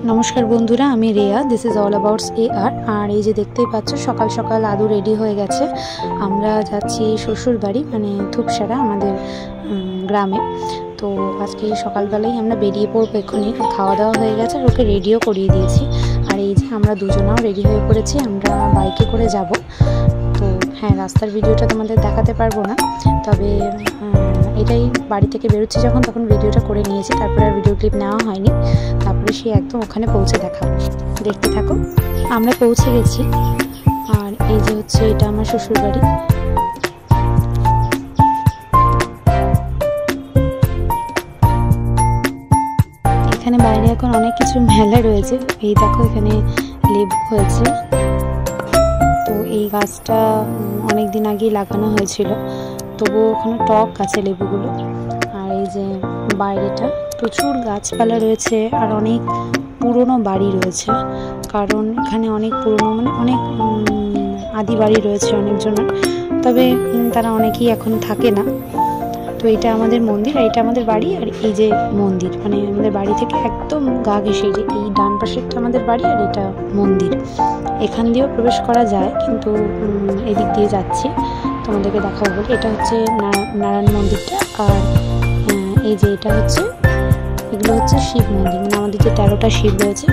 नमस्कार बंधुरा आमी रेया this is all abouts AR और ये देखतेई पाচ্ছ सकाल सकाल आदू रेडी हो गेছে আমরা যাচ্ছি শ্বশুর বাড়ি মানে থুপসারা আমাদের গ্রামে। তো আজকে সকালবেলাই আমরা বেরিয়ে পড়বো, এক্ষুনি খাওয়া দাওয়া হয়ে গেছে আর ওকে রেডিও করিয়ে দিয়েছি। আর এই যে আমরা দুজনাও রেডি হয়ে পড়েছি, আমরা বাইকে করে যাব। তো হ্যাঁ, রাস্তার ভিডিওটা তোমাদের দেখাতে পারবো না, তবে এটাই বাড়ি থেকে বেরোচ্ছি যখন তখন ভিডিওটা করে নিয়েছি, তারপরে আর ভিডিও ক্লিপ নেওয়া হয়নি। তারপরে সে একদম ওখানে পৌঁছে দেখাবো, দেখতে থাকো। আমরা পৌঁছে গেছি আর এই যে হচ্ছে এটা আমার শ্বশুর বাড়ি। এখানে বাইরে এখন অনেক কিছু মেলা রয়েছে, এই দেখো এখানে লেবু হয়েছে। তো এই গাছটা অনেক দিন আগেই লাগানো হয়েছিল, তবুও ওখানে টক আছে লেবুগুলো। আর এই যে বাইরেটা প্রচুর গাছপালা রয়েছে আর অনেক পুরনো বাড়ি রয়েছে, কারণ এখানে অনেক পুরনো মানে অনেক আদি বাড়ি রয়েছে অনেকজনের, তবে তারা অনেকেই এখন থাকে না। তো এটা আমাদের মন্দির আর এটা আমাদের বাড়ি, আর এই যে মন্দির মানে আমাদের বাড়ি থেকে একদম গা ঘেঁষে যে এই ডান পাশেরটা আমাদের বাড়ি আর এটা মন্দির। এখান দিয়েও প্রবেশ করা যায়, কিন্তু এদিক দিয়ে যাচ্ছি তোমাদেরকে দেখাবো বলে। এটা হচ্ছে নারায়ণ মন্দিরটা, আর এই যে এটা হচ্ছে এগুলো হচ্ছে শিব মন্দির, মানে আমাদের যে 13টা শিব রয়েছে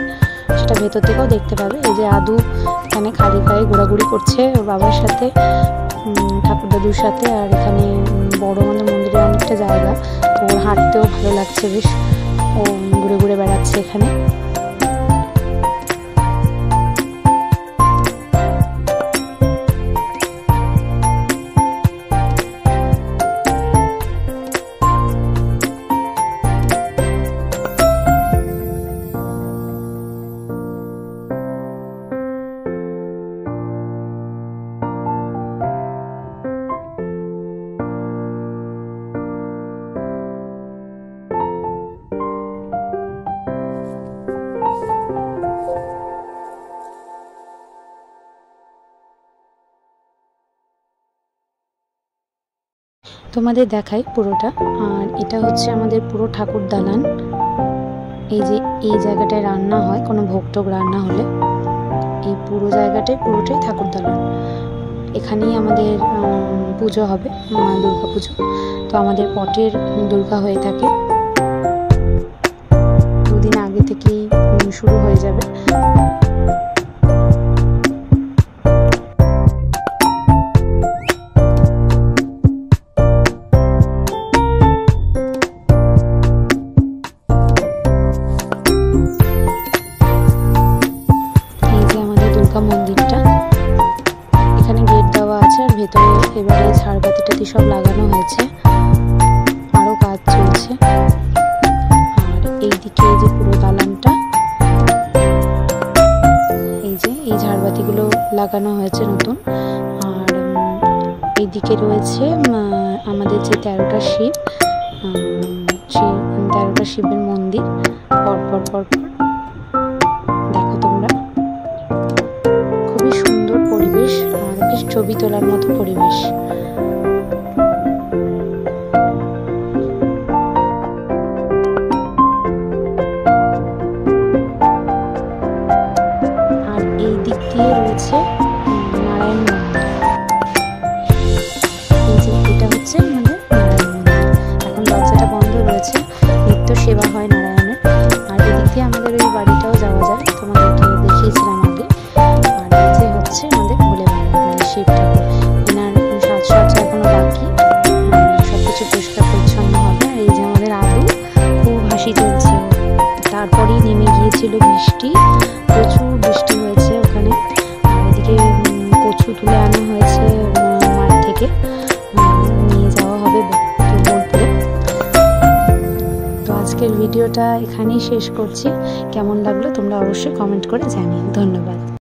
সেটা ভেতর থেকেও দেখতে পাবে। এই যে আদু এখানে খালি গায়ে ঘোরাঘুরি করছে ওর বাবার সাথে, ঠাকুর দাদুর সাথে। আর এখানে বড় আমাদের মন্দিরে অনেকটা জায়গা, তো ওর হাঁটতেও ভালো লাগছে বেশ, ও ঘুরে ঘুরে বেড়াচ্ছে এখানে। তোমাদের দেখাই পুরোটা। আর এটা হচ্ছে আমাদের পুরো ঠাকুর দালান। এই যে এই জায়গাটায় রান্না হয়, কোনো ভোগ টোগ রান্না হলে এই পুরো জায়গাটায় পুরোটাই ঠাকুর দালান। এখানেই আমাদের পুজো হবে, মা দুর্গা পুজো। তো আমাদের পটের দুর্গা হয়ে থাকে, দুদিন আগে থেকেই শুরু হয়ে যাবে। মন্দিরটা এখানে গেট দেওয়া আছে, আর ভেতরে এবারে ঝাড়বাতিটাতি সব লাগানো হয়েছে, আরো কাজ চলছে। আর এইদিকে এই যে পুরো দালানটা, এই যে এই ঝাড়বাতিগুলো লাগানো হয়েছে নতুন। আর এইদিকে রয়েছে আমাদের যে 13টা শিব, সেই 13টা শিবের মন্দির পরপর পরপর। দেখো তোমরা, সুন্দর পরিবেশ আর বেশ ছবি তোলার মতো পরিবেশ। আর এই দিক দিয়ে রয়েছে নারায়ণ মন্দির। এই যে এটা হচ্ছে আমাদের নারায়ণ মন্দির, এখন দরজাটা বন্ধ রয়েছে, নিত্য সেবা হয় নারায়ণের। আর এদিক দিয়ে আমাদের ওই বাড়িটাও যাওয়া যায়, তোমাদেরকে দেখিয়েছিলাম আগে। আমাদের ভোলে বাবা মানে শিব ঠাকুর, এনার সাজসজ্জা এখনো বাকি, সবকিছু পরিষ্কার পরিচ্ছন্ন হবে। আর এই যে আমাদের আদু, খুব হাসি চলছে। তারপরেই নেমে গিয়েছিল বৃষ্টি, প্রচুর বৃষ্টি হয়েছে ওখানে। আর এদিকে কচু তুলে আনা হয়েছে মাঠ থেকে, নিয়ে যাওয়া হবে বোলপুরে। তো আজকের ভিডিওটা এখানেই শেষ করছি, কেমন লাগলো তোমরা অবশ্যই কমেন্ট করে জানিও। ধন্যবাদ।